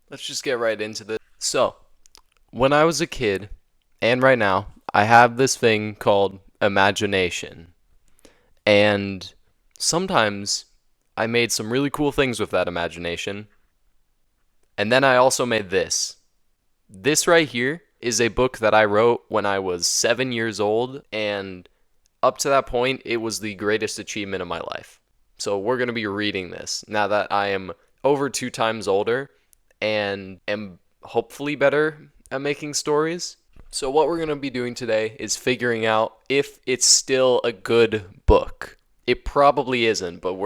let's just get right into this. So, when I was a kid, and right now, I have this thing called imagination. And sometimes I made some really cool things with that imagination. And then I also made this. This right here is a book that I wrote when I was 7 years old. And up to that point, it was the greatest achievement of my life. So we're going to be reading this now that I am over 2 times older and am hopefully better at making stories. So, what we're going to be doing today is figuring out if it's still a good book. It probably isn't, but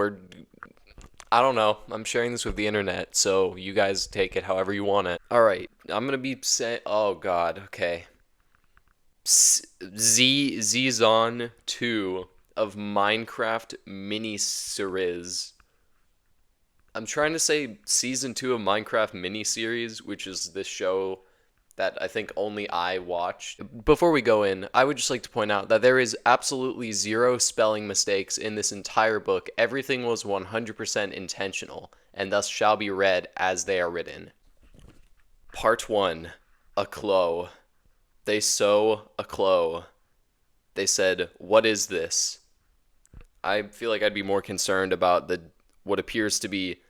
I don't know. I'm sharing this with the internet, so you guys take it however you want it. Alright, I'm going to be saying. Oh, God, okay. Zon 2 of Minecraft mini-series. I'm trying to say season 2 of Minecraft mini-series, which is this show that I think only I watched. Before we go in, I would just like to point out that there is absolutely zero spelling mistakes in this entire book. Everything was 100% intentional, and thus shall be read as they are written. Part 1. A clo. They sew a clo. They said, "What is this?" I feel like I'd be more concerned about the what appears to be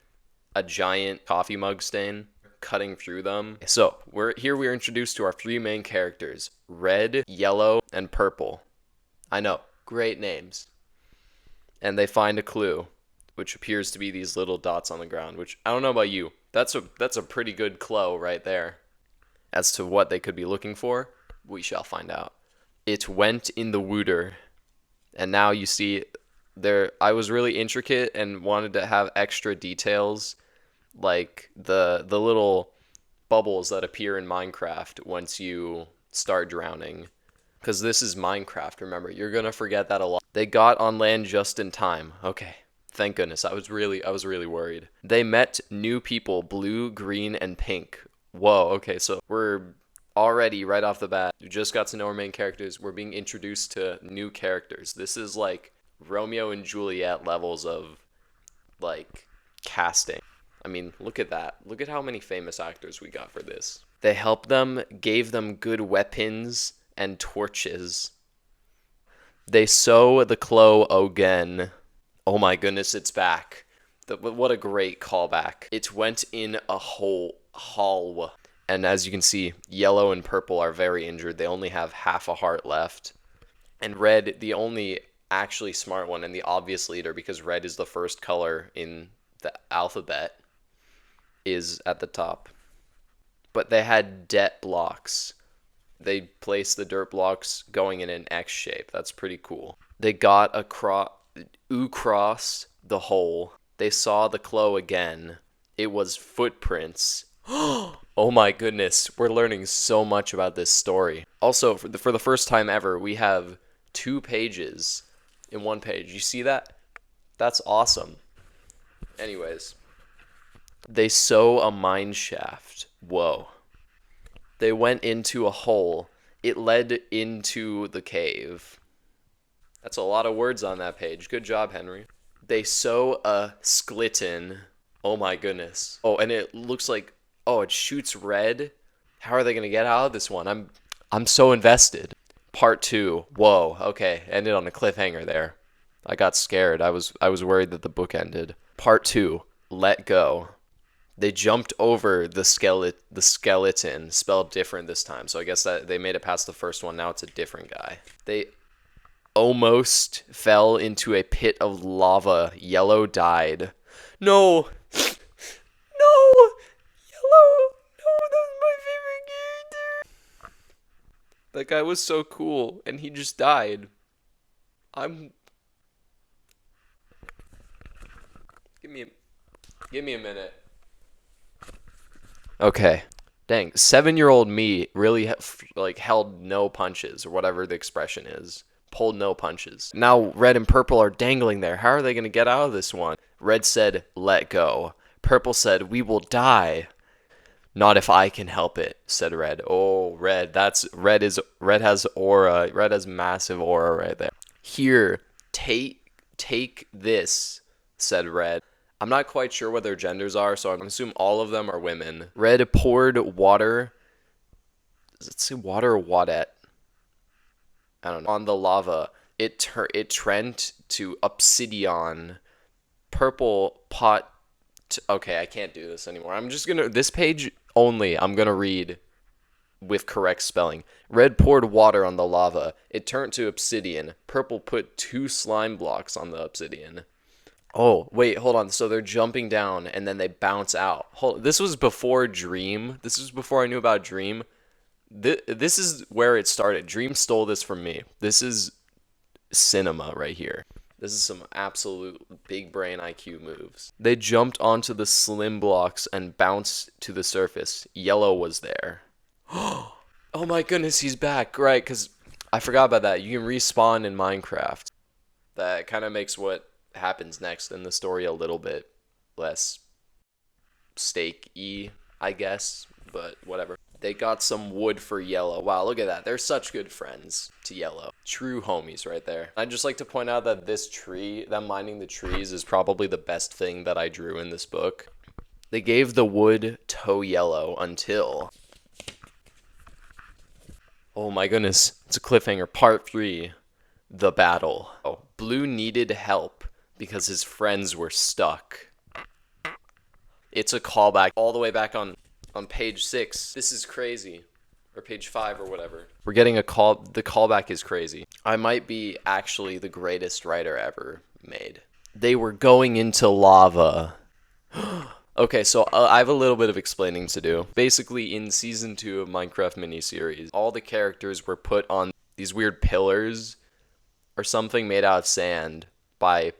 a giant coffee mug stain cutting through them. So we're introduced to our three main characters: red, yellow, and purple. I know, great names. And they find a clue, which appears to be these little dots on the ground. Which I don't know about you, that's a pretty good clue right there. As to what they could be looking for, we shall find out. It went in the wooter, and now you see there. I was really intricate and wanted to have extra details like the little bubbles that appear in Minecraft once you start drowning. Because this is Minecraft, remember, you're gonna forget that a lot. They got on land just in time. Okay. Thank goodness. I was really worried. They met new people, blue, green, and pink. Whoa, okay, so we're already right off the bat. We just got to know our main characters. We're being introduced to new characters. This is like Romeo and Juliet levels of like casting. I mean, look at that. Look at how many famous actors we got for this. They helped them, gave them good weapons and torches. They sew the clo again. Oh my goodness, it's back. What a great callback. It went in a hall. And as you can see, yellow and purple are very injured. They only have half a heart left. And red, the only actually smart one and the obvious leader, because red is the first color in the alphabet, is at the top. But they had debt blocks. They placed the dirt blocks going in an X shape. That's pretty cool. They got across the hole. They saw the clo again. It was footprints. Oh my goodness, we're learning so much about this story. Also, for the first time ever, we have 2 pages in one page. You see that? That's awesome. Anyways, they sew a mine shaft. Whoa. They went into a hole. It led into the cave. That's a lot of words on that page. Good job, Henry. They sew a skeleton. Oh my goodness. Oh, and it looks like, oh, it shoots red. How are they going to get out of this one? I'm so invested. Part 2. Whoa. Okay, ended on a cliffhanger there. I got scared. I was worried that the book ended. Part 2. Let go. They jumped over the skeleton, spelled different this time. So I guess that they made it past the first one. Now it's a different guy. They almost fell into a pit of lava. Yellow died. No. No. Yellow. No, that's my favorite character. That guy was so cool, and he just died. I'm. Give me a minute. Okay. Dang, 7-year-old me really held no punches, or whatever the expression is. Pulled no punches. Now red and purple are dangling there. How are they going to get out of this one? Red said, "Let go." Purple said, "We will die." "Not if I can help it," said red. Oh, red has aura. Red has massive aura right there. "Here, take this," said red. I'm not quite sure what their genders are, so I'm gonna assume all of them are women. Red poured water. Does it say water or wadette? I don't know. On the lava. It trent to obsidian. Purple pot. Okay, I can't do this anymore. I'm just gonna. This page only, I'm gonna read with correct spelling. Red poured water on the lava. It turned to obsidian. Purple put 2 slime blocks on the obsidian. Oh, wait, hold on. So they're jumping down and then they bounce out. This was before Dream. This was before I knew about Dream. This is where it started. Dream stole this from me. This is cinema right here. This is some absolute big brain IQ moves. They jumped onto the slim blocks and bounced to the surface. Yellow was there. Oh my goodness, he's back. Right, because I forgot about that. You can respawn in Minecraft. That kind of makes what happens next in the story a little bit less stake-y, I guess, but whatever. They got some wood for Yellow. Wow, look at that. They're such good friends to Yellow. True homies right there. I'd just like to point out that this tree, them mining the trees, is probably the best thing that I drew in this book. They gave the wood to Yellow until... Oh my goodness, it's a cliffhanger. Part 3, the battle. Oh, Blue needed help because his friends were stuck. It's a callback all the way back on page 6. This is crazy. Or page 5 or whatever. We're getting a call. The callback is crazy. I might be actually the greatest writer ever made. They were going into lava. Okay, so I have a little bit of explaining to do. Basically, in Season 2 of Minecraft miniseries, all the characters were put on these weird pillars or something made out of sand by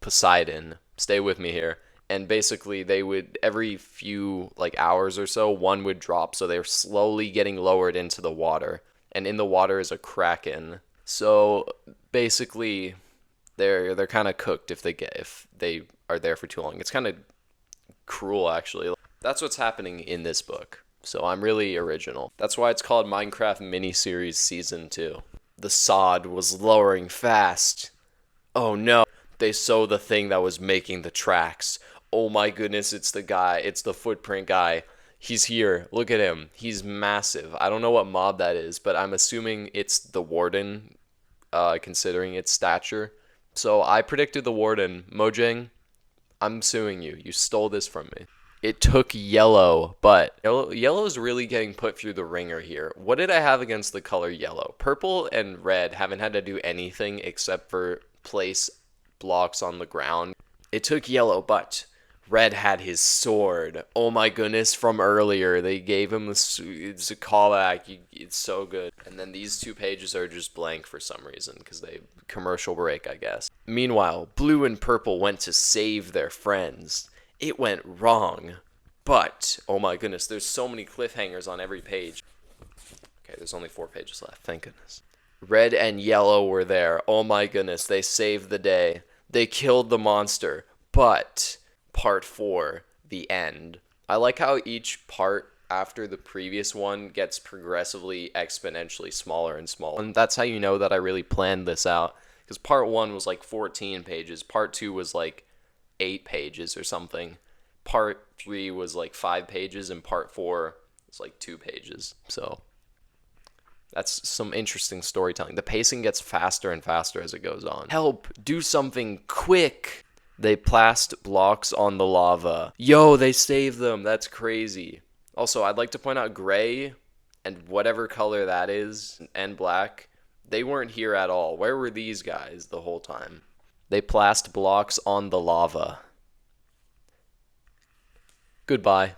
Poseidon. Stay with me here. And basically, they would, every few, hours or so, one would drop, so they were slowly getting lowered into the water. And in the water is a kraken. So, basically, they're kind of cooked if they are there for too long. It's kind of cruel, actually. That's what's happening in this book. So I'm really original. That's why it's called Minecraft Miniseries Season 2. The sod was lowering fast. Oh no. They saw the thing that was making the tracks. Oh my goodness, it's the guy. It's the footprint guy. He's here. Look at him. He's massive. I don't know what mob that is, but I'm assuming it's the warden, considering its stature. So I predicted the warden. Mojang, I'm suing you. You stole this from me. It took Yellow, but Yellow's really getting put through the ringer here. What did I have against the color Yellow? Purple and Red haven't had to do anything except for place blocks on the ground. It took Yellow, but Red had his sword. Oh my goodness, from earlier. They gave him it's a callback. It's so good. And then these 2 pages are just blank for some reason because they commercial break, I guess. Meanwhile, Blue and Purple went to save their friends. It went wrong. But, oh my goodness, there's so many cliffhangers on every page. Okay, there's only 4 pages left. Thank goodness. Red and Yellow were there. Oh my goodness, they saved the day. They killed the monster. But... Part 4, the end. I like how each part after the previous one gets progressively exponentially smaller and smaller. And that's how you know that I really planned this out. Because part 1 was 14 pages. Part 2 was 8 pages or something. Part 3 was 5 pages. And part 4 was 2 pages. So that's some interesting storytelling. The pacing gets faster and faster as it goes on. Help! Do something quick! They placed blocks on the lava. Yo, they saved them. That's crazy. Also, I'd like to point out gray and whatever color that is and black, they weren't here at all. Where were these guys the whole time? They placed blocks on the lava. Goodbye.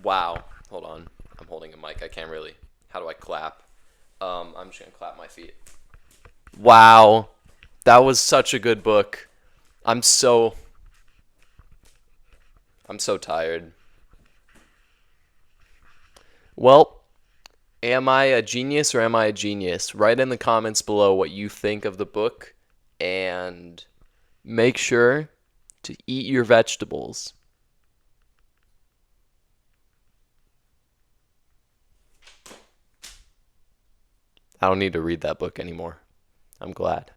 Wow. Hold on. I'm holding a mic. I can't really. How do I clap? I'm just going to clap my feet. Wow. That was such a good book. I'm so tired. Well, am I a genius or am I a genius? Write in the comments below what you think of the book and make sure to eat your vegetables. I don't need to read that book anymore. I'm glad.